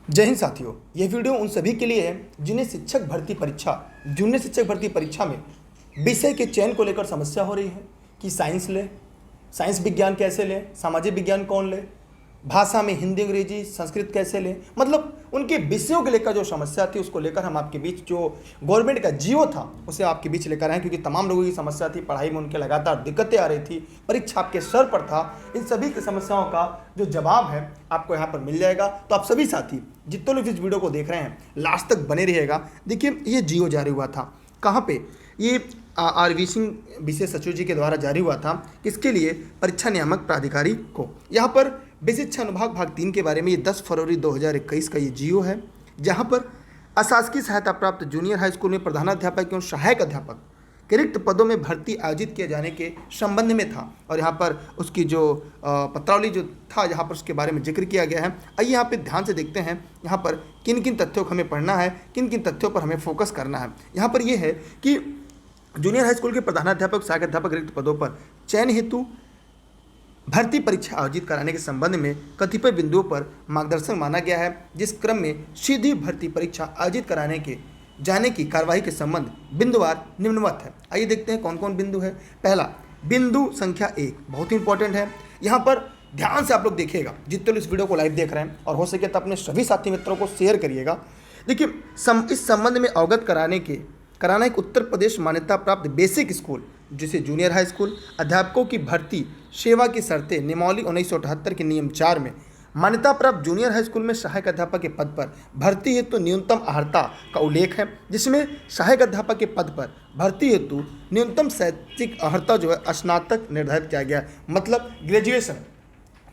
जय हिंद साथियों, ये वीडियो उन सभी के लिए है जिन्हें जूनियर शिक्षक भर्ती परीक्षा में विषय के चयन को लेकर समस्या हो रही है कि साइंस विज्ञान कैसे ले, सामाजिक विज्ञान कौन ले, भाषा में हिंदी अंग्रेजी संस्कृत कैसे ले। मतलब उनके विषयों को लेकर जो समस्या थी उसको लेकर हम आपके बीच जो गवर्नमेंट का जियो था उसे आपके बीच लेकर आए, क्योंकि तमाम लोगों की समस्या थी, पढ़ाई में उनके लगातार दिक्कतें आ रही थी, परीक्षा आपके सर पर था। इन सभी की समस्याओं का जो जवाब है आपको यहाँ पर मिल जाएगा। तो आप सभी साथी जितने लोग इस वीडियो को देख रहे हैं लास्ट तक बने रहिएगा। देखिए, ये जियो जारी हुआ था कहाँ पे, ये आरवी सिंह विशेष सचिव जी के द्वारा जारी हुआ था। किसके लिए? परीक्षा नियामक प्राधिकारी को। यहाँ पर बेसिक शिक्षा अनुभाग भाग 3 के बारे में ये 10 फरवरी 2021 का ये जियो है, जहाँ पर अशासकीय सहायता प्राप्त जूनियर हाई स्कूल में प्रधानाध्यापक एवं सहायक अध्यापक के रिक्त पदों में भर्ती आयोजित किए जाने के संबंध में था। और यहाँ पर उसकी जो पत्रावली जो था यहाँ पर उसके बारे में जिक्र किया गया है। आइए यहाँ पे ध्यान से देखते हैं यहाँ पर किन किन तथ्यों को हमें पढ़ना है, किन किन तथ्यों पर हमें फोकस करना है। यहाँ पर यह है कि जूनियर हाई स्कूल के प्रधानाध्यापक सहायक अध्यापक रिक्त पदों पर चयन हेतु भर्ती परीक्षा आयोजित कराने के संबंध में कतिपय बिंदुओं पर मार्गदर्शन माना गया है, जिस क्रम में सीधी भर्ती परीक्षा आयोजित कराने के जाने की कार्यवाही के संबंध बिंदुवार निम्नवत है। आइए देखते हैं कौन कौन बिंदु है। पहला बिंदु संख्या 1 बहुत ही इंपॉर्टेंट है। यहाँ पर ध्यान से आप लोग देखिएगा, जितने लोग इस वीडियो को लाइव देख रहे हैं, और हो सके तो अपने सभी साथी मित्रों को शेयर करिएगा। देखिए, इस संबंध में अवगत कराना एक उत्तर प्रदेश मान्यता प्राप्त बेसिक स्कूल जिसे जूनियर हाई स्कूल अध्यापकों की भर्ती सेवा की शर्तें नियमावली 1978 के नियम 4 में मान्यता प्राप्त जूनियर हाई स्कूल में सहायक अध्यापक के पद पर भर्ती हेतु न्यूनतम अर्हता का उल्लेख है, जिसमें सहायक अध्यापक के पद पर भर्ती हेतु न्यूनतम शैक्षिक अर्हता जो है स्नातक निर्धारित किया गया है। मतलब ग्रेजुएशन,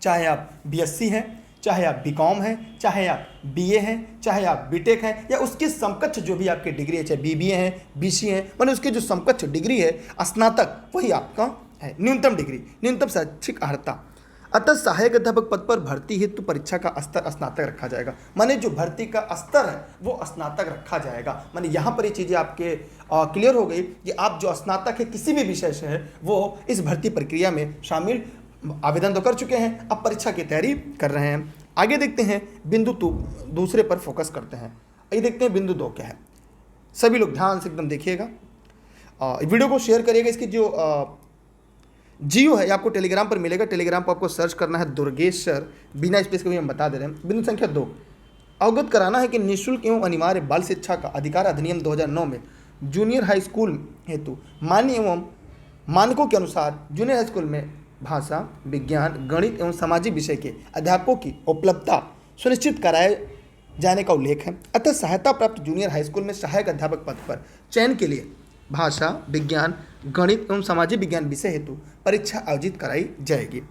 चाहे आप बीएससी हैं, चाहे आप बीकॉम हैं, चाहे आप बीए हैं, चाहे आप बीटेक हैं, या उसके समकक्ष जो भी आपकी डिग्री है, चाहे बीबीए हैं, बीसी हैं, माने उसके जो समकक्ष डिग्री है स्नातक, वही आपका है न्यूनतम डिग्री, न्यूनतम शैक्षिक अर्हता। अतः सहायक अध्यापक पद पर भर्ती हेतु परीक्षा का स्तर स्नातक रखा जाएगा। माने जो भर्ती का स्तर है वो स्नातक रखा जाएगा। माने यहाँ पर ये चीज़ें आपके क्लियर हो गई कि आप जो स्नातक है किसी भी विषय से है वो इस भर्ती प्रक्रिया में शामिल आवेदन तो कर चुके हैं, अब परीक्षा की तैयारी कर रहे हैं। आगे देखते हैं बिंदु 2, दूसरे पर फोकस करते हैं। आइए देखते हैं बिंदु 2 क्या है। सभी लोग ध्यान से एकदम देखिएगा, वीडियो को शेयर करिएगा। इसकी जो जियो है आपको टेलीग्राम पर मिलेगा, टेलीग्राम पर आपको सर्च करना है दुर्गेश सर, बिना स्पेस के भी हम बता दे रहे हैं। बिंदु संख्या 2, अवगत कराना है कि निःशुल्क एवं अनिवार्य बाल शिक्षा का अधिकार अधिनियम 2009 में जूनियर हाई स्कूल हेतु मान्य एवं मानकों के अनुसार जूनियर हाई स्कूल में भाषा, विज्ञान, गणित एवं सामाजिक विषय के अध्यापकों की उपलब्धता सुनिश्चित कराए जाने का उल्लेख है। अतः सहायता प्राप्त जूनियर हाई स्कूल में सहायक अध्यापक पद पर चयन के लिए भाषा, विज्ञान, गणित एवं सामाजिक विज्ञान विषय हेतु परीक्षा आयोजित कराई जाएगी।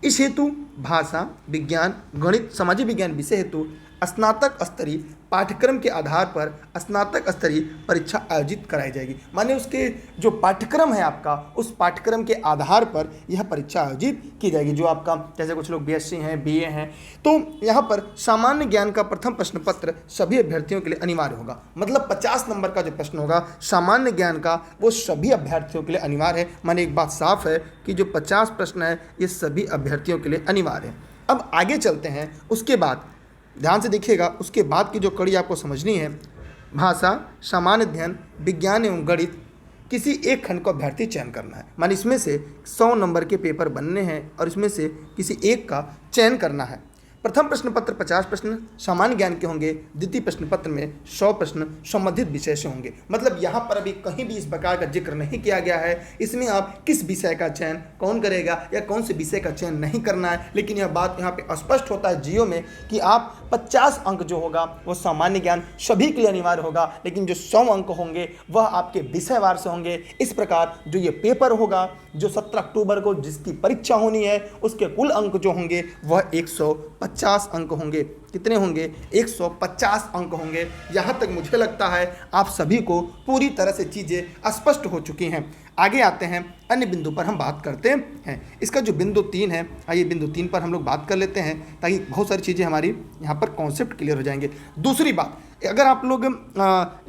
इस हेतु भाषा, विज्ञान, गणित, सामाजिक विज्ञान विषय हेतु स्नातक स्तरीय पाठ्यक्रम के आधार पर स्नातक स्तरीय परीक्षा आयोजित कराई जाएगी। माने उसके जो पाठ्यक्रम है आपका, उस पाठ्यक्रम के आधार पर यह परीक्षा आयोजित की जाएगी। जो आपका जैसे कुछ लोग बीएससी हैं, बीए हैं, तो यहाँ पर सामान्य ज्ञान का प्रथम प्रश्न पत्र सभी अभ्यर्थियों के लिए अनिवार्य होगा। मतलब 50 नंबर का जो प्रश्न होगा सामान्य ज्ञान का, वो सभी अभ्यर्थियों के लिए अनिवार्य है। माने एक बात साफ है कि जो 50 प्रश्न है ये सभी अभ्यर्थियों के लिए अनिवार्य है। अब आगे चलते हैं, उसके बाद ध्यान से देखिएगा, उसके बाद की जो कड़ी आपको समझनी है, भाषा, सामान्य अध्ययन, विज्ञान एवं गणित किसी एक खंड को अभ्यर्थी चयन करना है। माने इसमें से 100 नंबर के पेपर बनने हैं और इसमें से किसी एक का चयन करना है। प्रथम प्रश्न पत्र 50 प्रश्न सामान्य ज्ञान के होंगे, द्वितीय प्रश्न पत्र में 100 प्रश्न संबंधित विषय से होंगे। मतलब यहाँ पर अभी कहीं भी इस प्रकार का जिक्र नहीं किया गया है इसमें आप किस विषय का चयन कौन करेगा या कौन से विषय का चयन नहीं करना है। लेकिन यह बात यहाँ पे स्पष्ट होता है जियो में कि आप 50 अंक जो होगा वो सामान्य ज्ञान सभी के लिए अनिवार्य होगा, लेकिन जो 100 अंक होंगे वह आपके विषयवार से होंगे। इस प्रकार जो ये पेपर होगा, जो 17 अक्टूबर को जिसकी परीक्षा होनी है, उसके कुल अंक जो होंगे वह 150 अंक होंगे। कितने होंगे? 150 अंक होंगे। यहाँ तक मुझे लगता है आप सभी को पूरी तरह से चीज़ें स्पष्ट हो चुकी हैं। आगे आते हैं, अन्य बिंदु पर हम बात करते हैं। इसका जो बिंदु 3 है, आइए बिंदु 3 पर हम लोग बात कर लेते हैं ताकि बहुत सारी चीज़ें हमारी यहाँ पर कॉन्सेप्ट क्लियर हो जाएंगे। दूसरी बात, अगर आप लोग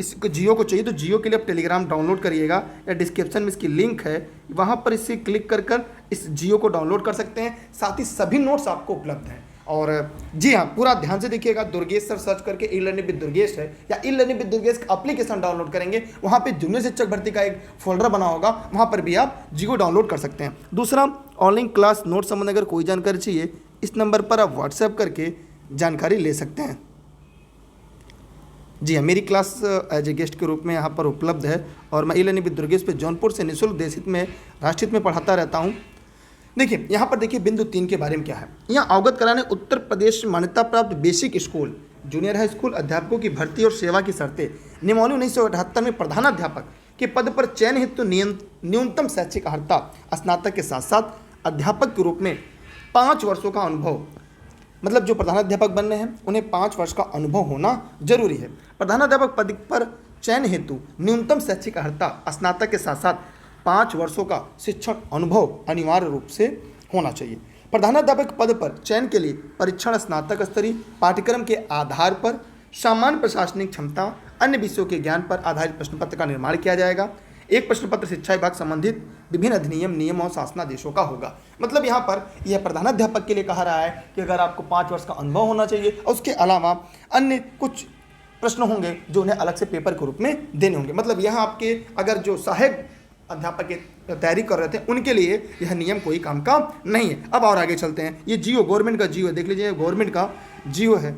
इस जियो को चाहिए तो जियो के लिए आप टेलीग्राम डाउनलोड करिएगा, या डिस्क्रिप्शन में इसकी लिंक है, वहाँ पर इसे क्लिक कर इस जियो को डाउनलोड कर सकते हैं। साथ ही सभी नोट्स आपको उपलब्ध हैं। और जी हाँ, पूरा ध्यान से देखिएगा, दुर्गेश सर सर्च करके ई लर्निंग विद दुर्गेश है या ई लर्निंग विद दुर्गेश का एप्लीकेशन डाउनलोड करेंगे, वहाँ पे जूनियर शिक्षक भर्ती का एक फोल्डर बना होगा, वहाँ पर भी आप जियो डाउनलोड कर सकते हैं। दूसरा, ऑनलाइन क्लास नोट संबंध अगर कोई जानकारी चाहिए, इस नंबर पर आप व्हाट्सएप करके जानकारी ले सकते हैं। जी हाँ, मेरी क्लास एज ए गेस्ट के रूप में यहाँ पर उपलब्ध है और मैं ई लर्निंग विद दुर्गेश पे जौनपुर से निःशुल्क देशहित में राष्ट्रहित में पढ़ाता रहता हूँ। देखिए यहाँ पर देखिए बिंदु 3 के बारे में क्या है, यहाँ अवगत कराने उत्तर प्रदेश मान्यता प्राप्त basic school junior high school अध्यापकों की भर्ती और सेवा की शर्तें नियमावली 1978 में प्रधानाध्यापक के पद पर चयन हेतु न्यूनतम शैक्षिक अर्हता स्नातक के साथ साथ अध्यापक के रूप में 5 वर्षों का अनुभव, मतलब जो प्रधानाध्यापक बनने हैं उन्हें 5 वर्ष का अनुभव होना जरूरी है। प्रधानाध्यापक पद पर चयन हेतु न्यूनतम शैक्षिक अर्हता स्नातक के साथ साथ 5 वर्षों का शिक्षण अनुभव अनिवार्य रूप से होना चाहिए। प्रधानाध्यापक पद पर चयन के लिए परीक्षण स्नातक स्तरीय पाठ्यक्रम के आधार पर सामान्य प्रशासनिक क्षमता अन्य विषयों के ज्ञान पर आधारित प्रश्न पत्र का निर्माण किया जाएगा। एक प्रश्न पत्र शिक्षा विभाग संबंधित विभिन्न अधिनियम नियम और शासनादेशों का होगा। मतलब यहाँ पर यह प्रधानाध्यापक के लिए कहा रहा है कि अगर आपको 5 वर्ष का अनुभव होना चाहिए और उसके अलावा अन्य कुछ प्रश्न होंगे जो उन्हें अलग से पेपर के रूप में देने होंगे। मतलब यहाँ आपके अगर जो सहायक अध्यापक की तैयारी कर रहे थे उनके लिए यह नियम कोई काम का नहीं है। अब और आगे चलते हैं, ये जियो गवर्नमेंट का जियो है, देख लीजिए गवर्नमेंट का जियो है।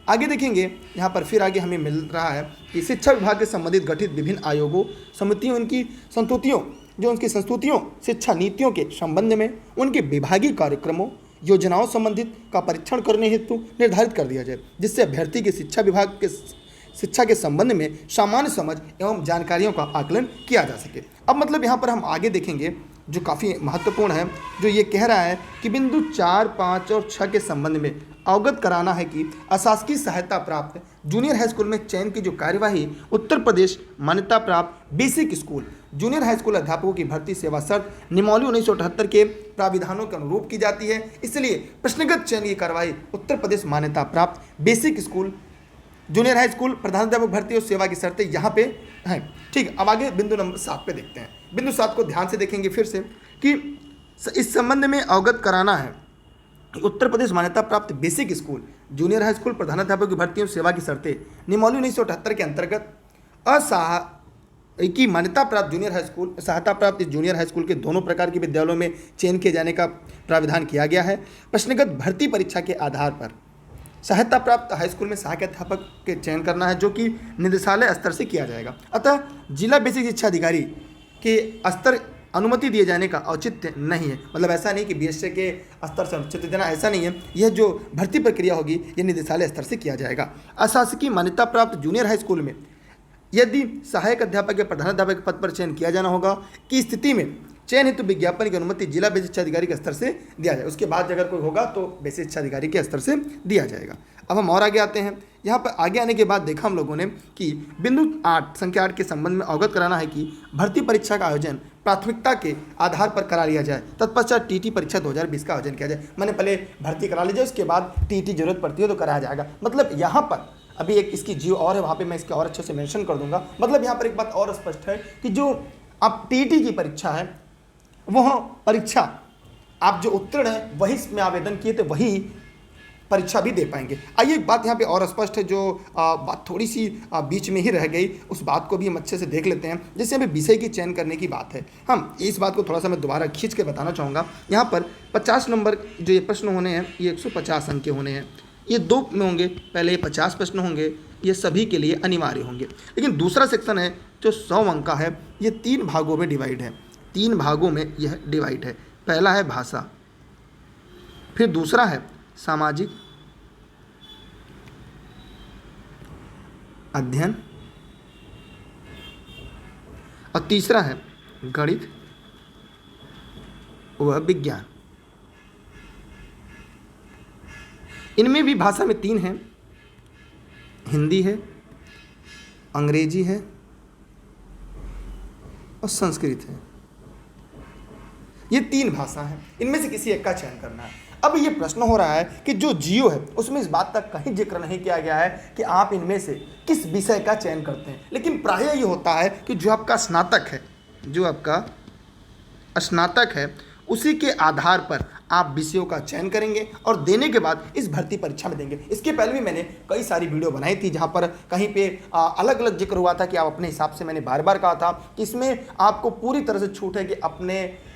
आगे देखेंगे यहाँ पर फिर आगे हमें मिल रहा है कि शिक्षा विभाग के संबंधित गठित विभिन्न आयोगों समितियों उनकी संस्तुतियों शिक्षा नीतियों के संबंध में उनके विभागीय कार्यक्रमों योजनाओं संबंधित का परीक्षण करने हेतु निर्धारित कर दिया जाए, जिससे अभ्यर्थी के शिक्षा के संबंध में सामान्य समझ एवं जानकारियों का आकलन किया जा सके। अब मतलब यहाँ पर हम आगे देखेंगे जो काफ़ी महत्वपूर्ण है, जो ये कह रहा है कि बिंदु 4, 5 और 6 के संबंध में अवगत कराना है कि अशासकीय सहायता प्राप्त जूनियर हाई स्कूल में चयन की जो कार्यवाही उत्तर प्रदेश मान्यता प्राप्त basic school junior high school अध्यापकों की भर्ती सेवा शर्त नियमावली 1978 के प्राविधानों के अनुरूप की जाती है। इसलिए प्रश्नगत चयन की कार्यवाही उत्तर प्रदेश मान्यता प्राप्त basic school junior high school प्रधानाध्यापक भर्ती और सेवा की शर्तें यहाँ पे हैं। ठीक, अब आगे बिंदु नंबर 7 पे देखते हैं। बिंदु 7 को ध्यान से देखेंगे फिर से कि इस संबंध में अवगत कराना है उत्तर प्रदेश मान्यता प्राप्त basic school junior high school प्रधानाध्यापक की भर्ती और सेवा की शर्तें नियमावली 1978 के अंतर्गत की मान्यता प्राप्त जूनियर हाई स्कूल सहायता प्राप्त जूनियर हाई स्कूल के दोनों प्रकार के विद्यालयों में चयन किए जाने का प्राविधान किया गया है। प्रश्नगत भर्ती परीक्षा के आधार पर सहायता प्राप्त हाई स्कूल में सहायक अध्यापक के चयन करना है, जो कि निदेशालय स्तर से किया जाएगा। अतः जिला बेसिक शिक्षा अधिकारी के स्तर अनुमति दिए जाने का औचित्य नहीं है। मतलब ऐसा नहीं कि बीएसए के स्तर से औचित्य देना, ऐसा नहीं है। यह जो भर्ती प्रक्रिया होगी ये निदेशालय स्तर से किया जाएगा। अशासकीय मान्यता प्राप्त जूनियर हाई स्कूल में यदि सहायक अध्यापक या प्रधानाध्यापक पद पर चयन किया जाना होगा की स्थिति में चयन हेतु विज्ञापन की अनुमति जिला बेसिक शिक्षा अधिकारी के स्तर से दिया जाए। उसके बाद अगर कोई होगा तो बेसिक शिक्षा अधिकारी के स्तर से दिया जाएगा। अब हम और आगे आते हैं। यहाँ पर आगे आने के बाद देखा हम लोगों ने कि बिंदु 8 संख्या 8 के संबंध में अवगत कराना है कि भर्ती परीक्षा का आयोजन प्राथमिकता के आधार पर करा लिया जाए, तत्पश्चात टीटी परीक्षा 2020 का आयोजन किया जाए। मैंने पहले भर्ती करा लीजिए, उसके बाद टीटी जरूरत पड़ती है तो कराया जाएगा। मतलब यहाँ पर अभी एक इसकी जियो और है, वहाँ पर मैं इसके और अच्छे से मेंशन कर दूंगा। मतलब यहाँ पर एक बात और स्पष्ट है कि जो अब टीटी की परीक्षा है वह परीक्षा आप जो उत्तीर्ण है वही इसमें आवेदन किए थे वही परीक्षा भी दे पाएंगे। आइए एक बात यहाँ पे और स्पष्ट है, जो बात थोड़ी सी बीच में ही रह गई, उस बात को भी हम अच्छे से देख लेते हैं। जैसे हमें विषय की चयन करने की बात है, हम इस बात को थोड़ा सा मैं दोबारा खींच के बताना चाहूँगा। यहाँ पर 50 नंबर जो ये प्रश्न होने हैं ये 150 अंक के होने हैं। ये 2 में होंगे, पहले ये 50 प्रश्न होंगे, ये सभी के लिए अनिवार्य होंगे। लेकिन दूसरा सेक्शन है जो 100 अंक का है, ये 3 भागों में डिवाइड है। 3 भागों में यह डिवाइड है। पहला है भाषा, फिर दूसरा है सामाजिक अध्ययन और तीसरा है गणित व विज्ञान। इनमें भी भाषा में 3 हैं, हिंदी है, अंग्रेजी है और संस्कृत है। ये 3 भाषा हैं, इनमें से किसी एक का चयन करना है। अब ये प्रश्न हो रहा है कि जो जियो है उसमें इस बात तक कहीं जिक्र नहीं किया गया है कि आप इनमें से किस विषय का चयन करते हैं। लेकिन प्रायः ये होता है कि जो आपका स्नातक है उसी के आधार पर आप विषयों का चयन करेंगे और देने के बाद इस भर्ती परीक्षा में देंगे। इसके पहले भी मैंने कई सारी वीडियो बनाई थी जहाँ पर कहीं पे अलग अलग जिक्र हुआ था कि आप अपने हिसाब से, मैंने बार बार कहा था कि इसमें आपको पूरी तरह से छूट है कि अपने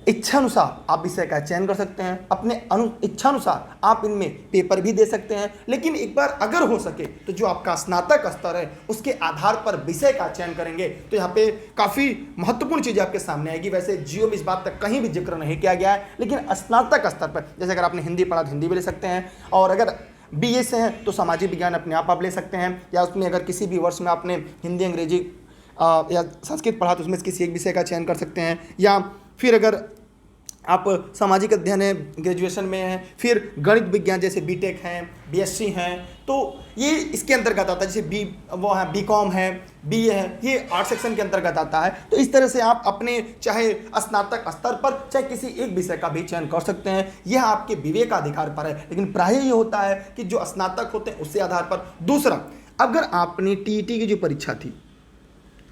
इच्छानुसार आप विषय का चयन कर सकते हैं, अपने इच्छानुसार आप इनमें पेपर भी दे सकते हैं। लेकिन एक बार अगर हो सके तो जो आपका स्नातक स्तर है उसके आधार पर विषय का चयन करेंगे तो यहाँ पे काफ़ी महत्वपूर्ण चीज़ आपके सामने आएगी। वैसे जियो में इस बात तक कहीं भी जिक्र नहीं किया गया है, लेकिन स्नातक स्तर पर जैसे अगर आपने हिंदी पढ़ा तो हिंदी भी ले सकते हैं, और अगर BA से हैं तो सामाजिक विज्ञान अपने आप ले सकते हैं, या उसमें अगर किसी भी वर्ष में आपने हिंदी, अंग्रेजी या संस्कृत पढ़ा तो उसमें किसी एक विषय का चयन कर सकते हैं। या फिर अगर आप सामाजिक अध्ययन है, ग्रेजुएशन में हैं, फिर गणित विज्ञान जैसे BTech हैं, BSc हैं, तो ये इसके अंतर्गत आता है। जैसे BCom है, BA है, ये आर्ट सेक्शन के अंतर्गत आता है। तो इस तरह से आप अपने चाहे स्नातक स्तर पर चाहे किसी एक विषय का भी चयन कर सकते हैं, यह आपके विवेकाधिकार पर है। लेकिन प्रायः ये होता है कि जो स्नातक होते हैं उससे आधार पर। दूसरा, अगर आपने TET की जो परीक्षा थी,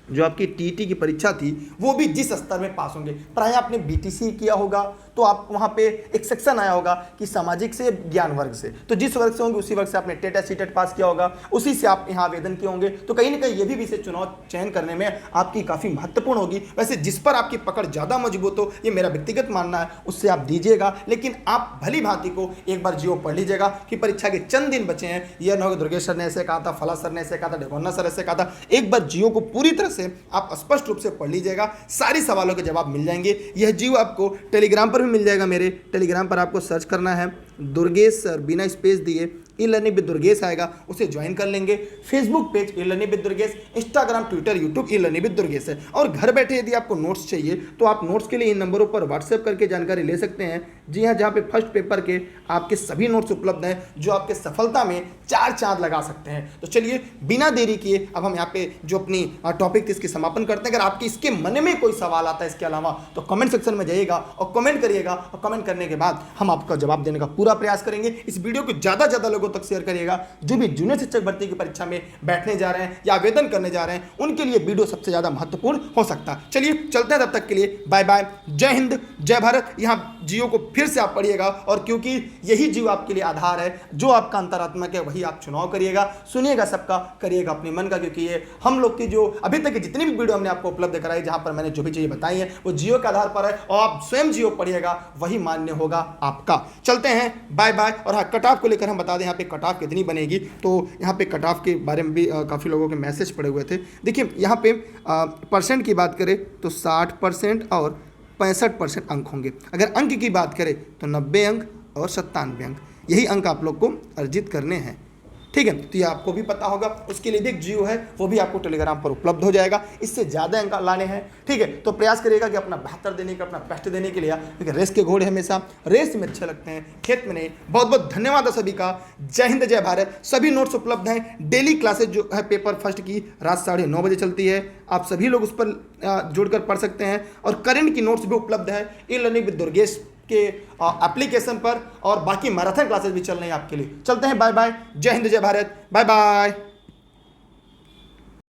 जो आपकी TET की परीक्षा थी, वो भी जिस स्तर में पास होंगे, प्राय आपने BTC किया होगा तो आप वहाँ पे एक सेक्शन आया होगा कि सामाजिक से ज्ञान वर्ग से, तो जिस वर्ग से होंगे उसी वर्ग से आपने टेट या सीटेट पास किया होगा, उसी से आप यहाँ आवेदन किए होंगे। तो कहीं ना कहीं ये भी विषय चुनाव चयन करने में आपकी काफ़ी महत्वपूर्ण होगी। वैसे जिस पर आपकी पकड़ ज़्यादा मजबूत हो, ये मेरा व्यक्तिगत मानना है, उससे आप दीजिएगा। लेकिन आप भली भांति को एक बार जियो पढ़ लीजिएगा कि परीक्षा के चंद दिन बचे हैं। यह न हो दुर्गेश सर ने ऐसे कहा था, फला सर ने ऐसे कहा था, डेगोन्ना सर ऐसे कहा था। एक बार जियो को पूरी तरह से आप स्पष्ट रूप से पढ़ लीजिएगा, सारी सवालों के जवाब मिल जाएंगे। यह जियो आपको टेलीग्राम पर भी मिल जाएगा। मेरे टेलीग्राम पर आपको सर्च करना है दुर्गेश सर, बिना स्पेस दिए ई-लर्निंग विद दुर्गेश आएगा, उसे ज्वाइन कर लेंगे। Facebook page e learning with Durgesh, Instagram, Twitter, YouTube e learning with Durgesh है। और घर बैठे यदि आपको नोट्स चाहिए तो आप नोट्स के लिए इन नंबरों पर व्हाट्सएप करके जानकारी ले सकते हैं। जी हाँ, जहाँ पे फर्स्ट पेपर के आपके सभी नोट्स उपलब्ध हैं जो आपके सफलता में 4 चांद लगा सकते हैं। तो चलिए बिना देरी किए अब हम यहाँ पे जो अपनी टॉपिक थी इसकी समापन करते हैं। अगर आपके इसके मन में कोई सवाल आता है इसके अलावा तो कमेंट सेक्शन में जाइएगा और कमेंट करिएगा, और कमेंट करने के बाद हम आपका जवाब देने का पूरा प्रयास करेंगे। इस वीडियो को ज़्यादा से ज़्यादा लोगों तक शेयर करिएगा। जो भी जूनियर शिक्षक भर्ती की परीक्षा में बैठने जा रहे हैं या आवेदन करने जा रहे हैं, उनके लिए वीडियो सबसे ज़्यादा महत्वपूर्ण हो सकता है। चलिए चलते हैं, तब तक के लिए बाय बाय, जय हिंद, जय भारत। यहाँ जियो को फिर से आप पढ़िएगा, और क्योंकि यही जियो आपके लिए आधार है, जो आपका अंतरात्मा है वही आप चुनाव करिएगा, सुनिएगा सबका, करिएगा अपने मन का। क्योंकि ये हम लोग की जो अभी तक की जितनी भी वीडियो हमने आपको उपलब्ध कराई, जहाँ पर मैंने जो भी चीज़ें बताई हैं वो जियो के आधार पर है, और आप स्वयं जियो पढ़िएगा, वही मान्य होगा आपका। चलते हैं, बाय बाय। और हाँ, कट ऑफ को लेकर हम बता दें यहाँ पे कट ऑफ कितनी बनेगी। तो यहाँ पे कट ऑफ के बारे में भी काफ़ी लोगों के मैसेज पड़े हुए थे। देखिए यहाँ पे परसेंट की बात करें तो 60% और 65% अंक होंगे। अगर अंक की बात करें तो 90 अंक और 97 अंक, यही अंक आप लोग को अर्जित करने हैं। ठीक है, तो ये आपको भी पता होगा। उसके लिए भी एक जियो है, वो भी आपको टेलीग्राम पर उपलब्ध हो जाएगा। इससे ज़्यादा अंक लाने हैं, ठीक है, तो प्रयास करिएगा कि अपना बेहतर देने का, अपना बेस्ट देने के लिए, क्योंकि रेस के घोड़े हमेशा रेस में अच्छे लगते हैं, खेत में नहीं। बहुत बहुत धन्यवाद है सभी का। जय हिंद, जय भारत। सभी नोट्स उपलब्ध हैं। डेली क्लासेज जो है पेपर फर्स्ट की रात 9:30 बजे चलती है, आप सभी लोग उस पर जुड़कर पढ़ सकते हैं। और करंट की नोट्स भी उपलब्ध है ई-लर्निंग विद दुर्गेश के एप्लीकेशन पर, और बाकी मैराथन क्लासेस भी चल रही हैं आपके लिए। चलते हैं, बाय बाय, जय हिंद, जय भारत, बाय बाय।